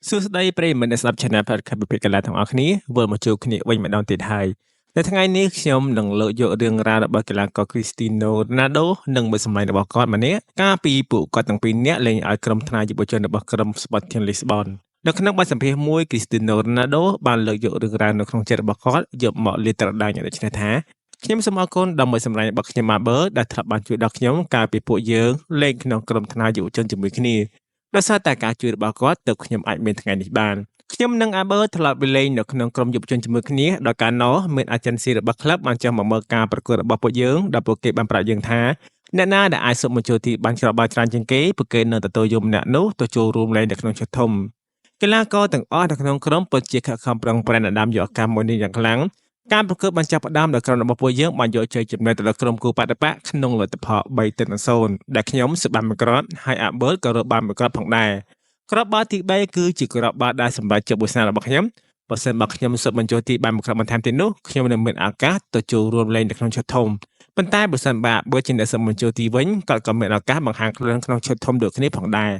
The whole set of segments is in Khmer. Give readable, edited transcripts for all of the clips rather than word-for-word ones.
សួស្តីប្រិយមិត្តអ្នកស្ដាប់ Channel Podcast ពិភាក្សាកីឡាទាំងអស់គ្នាវិលមកជួបគ្នាវិញម្ដងទៀតហើយនៅថ្ងៃនេះខ្ញុំនឹងលើកយករឿងរ៉ាវរបស់កីឡាករ Cristiano Ronaldo និងមេសម្លេងរបស់គាត់ម្នាក់កាលពីពួកគាត់ទាំងពីរនាក់លេងឲ្យក្រុមថ្នាក់យុវជនរបស់ក្រុម Sporting Lisbon នៅក្នុងបទសម្ភាសន៍មួយ Cristiano Ronaldo បានលើកយករឿងរ៉ាវនៅក្នុងចិត្តរបស់គាត់យកមកលាតត្រដាងយ៉ាងដូចនេះថាខ្ញុំសូមអរគុណដល់មេសម្លេងរបស់ខ្ញុំ Marber ដែលធ្លាប់បានជួយដល់ខ្ញុំកាលពីពួកយើងលេងក្នុងក្រុមថ្នាក់យុវជនជាមួយគ្នាដោយសារតែការជួយរបស់គាត់ទើបខ្ញុំអាចមានថ្ងៃនេះបានខ្ញុំនិង Aber ធ្លាប់លេងនៅក្នុងក្រុមយុវជនជាមួយគ្នាដោយការណោះមានអាចិនស៊ីរបស់ក្លឹបបានចុះមកមើលការប្រកួតរបស់ពួកយើងដែលពួកគេបានប្រាប់យើងថាអ្នកណាដែលអាចសុំបញ្ចូលទីបានច្របាល់ច្រើនជាងគេពួកគេនឹងទទួលយកម្នាក់នោះទៅចូលរួមលេងនៅក្នុងឈុតធំកីឡាករទាំងអស់នៅក្នុងក្រុមពិតជាខិតខំប្រឹងប្រែងដាំយកកម្មមួយនេះយ៉ាងខ្លាំងការប្រកួតបានចាប់ផ្ដើមដោយក្រុមរបស់ពួកយើងបានយកជ័យជំនះទៅដល់ក្រុមគូបដិបកក្នុងលទ្ធផល3-0ដែលខ្ញុំសបានមួយគ្រាប់ហើយ Aber ក៏រកបានមួយគ្រាប់ផងដែរគ្រាប់បាល់ទី3គឺជាគ្រាប់បាល់ដែលសម្រាប់ជោគវាសនារបស់ខ្ញុំបើសិនបើខ្ញុំសុំបញ្ចូលទីបានមួយគ្រាប់បន្ថែមទៀតនោះខ្ញុំនឹងមានឱកាសទៅចូលរួមលេងនៅក្នុងឈុតធំប៉ុន្តែបើសិនបើ Aber ជាអ្នកសុំបញ្ចូលទីវិញគាត់ក៏មានឱកាសបង្ហាញខ្លួនក្នុងឈុតធំដូចគ្នាផងដែរ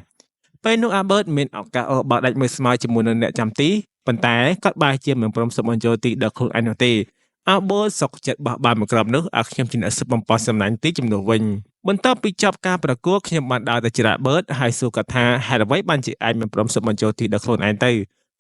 ពេលនោះ Aber មានឱកាសអូសបាល់ដាច់មួយស្មើជាមួយនឹងអ្នកចាំទីប៉ុន្តែគាត់បែរជាមិនព្រមសុំបញ្ចូលទីដល់ខ្លួនឯងនោះទេAber សុកចិត្តបោះបាល់មួយគ្រាប់នោះឲ្យខ្ញុំជាអ្នកស៊ើបបំផុសសំណាញ់ទីជំនួសវិញបន្ទាប់ពីចប់ការប្រកួតខ្ញុំបានដើរទៅច្រាក់ Bird ហើយសួរគាត់ថាហេតុអ្វីបានជាឯងមិនព្រមសុំបញ្ចូលទីដល់ខ្លួនឯងទៅ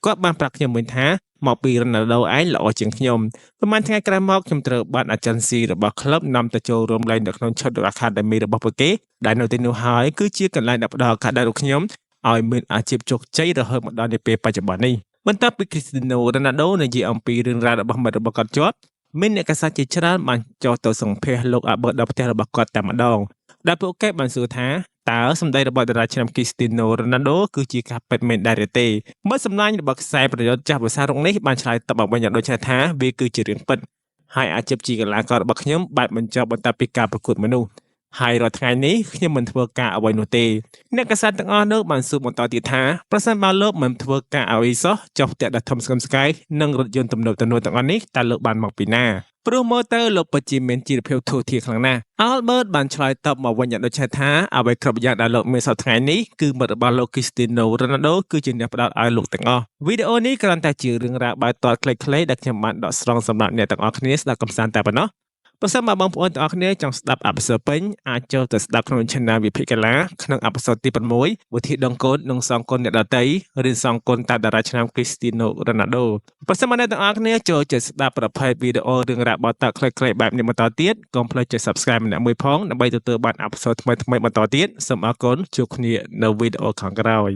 គាត់បានប្រាប់ខ្ញុំវិញថាមកពី Ronaldo ឯងល្អជាងខ្ញុំប្រហែលថ្ងៃក្រោយមកខ្ញុំត្រូវបានអាចិនស៊ីរបស់ក្លឹបនាំទៅចូលរួមលេងនៅក្នុងឈុត Academy របស់ពួកគេដែលនៅទីនោះហើយគឺជាកន្លែងដែលផ្ដល់ឱកាសដល់ខ្ញុំឲ្យមានអាជីពជោគជ័យរហូតមកដល់នាពេលបច្ចុប្បន្ននេះបន្ទាប់ពី Cristiano Ronaldo និយាយអំពីរឿងរ៉ាវរបស់មិត្តរបស់គាត់ជាប់មានអ្នកកាសែតជាច្រើនបានចុះទៅសម្ភាសលោក Aber ដល់ផ្ទះរបស់គាត់តែម្ដងដែលពួកគេបានសួរថាតើសម្ដីរបស់តារាឆ្នាំ Cristiano Ronaldo គឺជាការពិតមែនដែរឬទេមើលសម្លាញ់របស់ខ្សែប្រយុទ្ធចាស់ភាសារុកនេះបានឆ្លើយតបមកវិញយ៉ាងដូចថាវាគឺជារឿងពិតហើយអាជីពជាកីឡាកររបស់ខ្ញុំបានបញ្ចប់បន្ទាប់ពីការប្រកួតមនុស្សហើយរាល់ថ្ងៃនេះខ្ញុំមិនធ្វើការអ្វីនោះទេអ្នកកាសែតទាំងអស់នោះបានសួរបន្តទៀតថាប្រសិនបើលោកមិនធ្វើការអ្វីសោះចុះផ្ទះដ៏ធំស្កឹមស្កៃនិងរថយន្តទំនើបទាំងអស់នេះតើលោកបានមកពីណាព្រោះមើលទៅលោកពិតជាមានជីវភាពធូរធារខ្លាំងណាស់ Albert បានឆ្លើយតបមកវិញយ៉ាងដូចថាអ្វីគ្រប់យ៉ាងដែលលោកមានសប្តាហ៍ថ្ងៃនេះគឺមិត្តរបស់លោក Cristiano Ronaldo គឺជាអ្នកផ្ដល់ឲ្យលោកទាំងអស់វីដេអូនេះគ្រាន់តែជារឿងរ៉ាវបែបតខ្លីៗដែលខ្ញុំបានដកស្រង់សម្រាប់អ្នកទាំងអស់គ្នាស្ដាប់កម្សាន្តតែប៉ុណ្ណោះប្រសិនបើបងប្អូនទាំងអស់គ្នាចង់ស្ដាប់អបិសើពេញអាចចូលទៅស្ដាប់ក្នុង Channel វិភាគកីឡាក្នុងអបិសើទី6វិធីដងកូននិងសងគុណអ្នកដតីរៀនសងគុណតាមតារាឆ្នាំ Cristiano Ronaldo ប្រសិនបើអ្នកទាំងអស់គ្នាចូលចិត្តស្ដាប់ប្រភេទវីដេអូរឿងរ៉ាវបទខ្លីៗបែបនេះបន្តទៀតកុំភ្លេចចុច Subscribe ម្នាក់មួយផងដើម្បីទទួលបានអបិសើថ្មីៗបន្តទៀតសូមអរគុណជួបគ្នានៅវីដេអូខាងក្រោយ